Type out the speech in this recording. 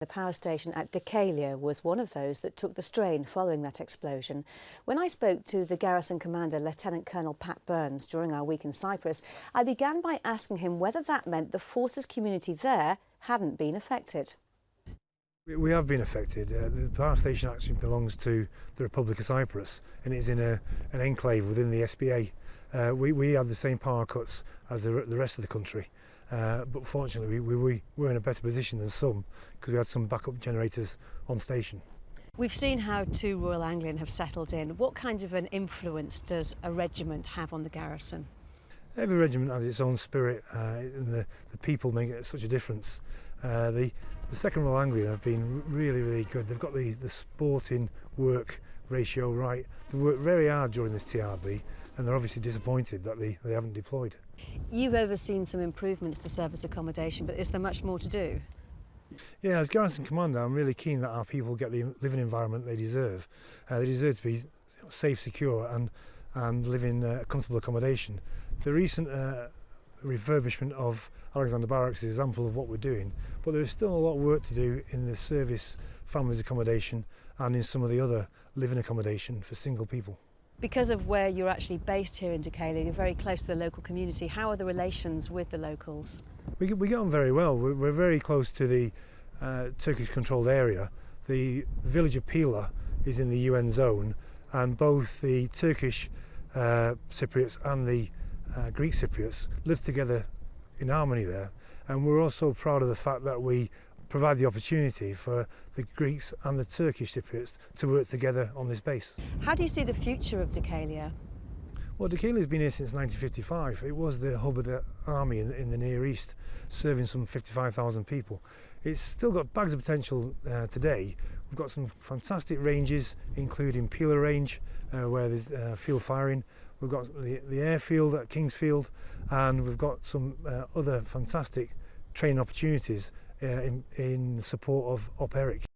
The power station at Dhekelia was one of those that took the strain following that explosion. When I spoke to the Garrison Commander, Lt Col Pat Burns, during our week in Cyprus, I began by asking him whether that meant the forces community there hadn't been affected. We have been affected. The power station actually belongs to the Republic of Cyprus and is in an enclave within the SBA. We had the same power cuts as the rest of the country. But fortunately we were in a better position than some because we had some backup generators on station. We've seen how two Royal Anglian have settled in. What kind of an influence does a regiment have on the garrison? Every regiment has its own spirit and the people make such a difference. The 2nd Royal Anglian have been really good. They've got the sporting work ratio right. They worked very hard during this TRB and they're obviously disappointed that they haven't deployed. You've overseen some improvements to service accommodation, but is there much more to do? Yeah, as Garrison Commander, I'm really keen that our people get the living environment they deserve. They deserve to be safe, secure and live in comfortable accommodation. The recent refurbishment of Alexander Barracks is an example of what we're doing, but there is still a lot of work to do in the service families accommodation and in some of the other living accommodation for single people. Because of where you're actually based here in Dhekelia, you're very close to the local community. How are the relations with the locals? We get on very well. We're very close to the Turkish-controlled area. The village of Pila is in the UN zone, and both the Turkish Cypriots and the Greek Cypriots live together in harmony there. And we're also proud of the fact that we provide the opportunity for the Greeks and the Turkish Cypriots to work together on this base. How do you see the future of Dhekelia? Well, Dhekelia has been here since 1955. It was the hub of the army in the Near East, serving some 55,000 people. It's still got bags of potential today. We've got some fantastic ranges, including Pila Range, where there's field firing. We've got the airfield at Kingsfield, and we've got some other fantastic training opportunities in support of Op Eric.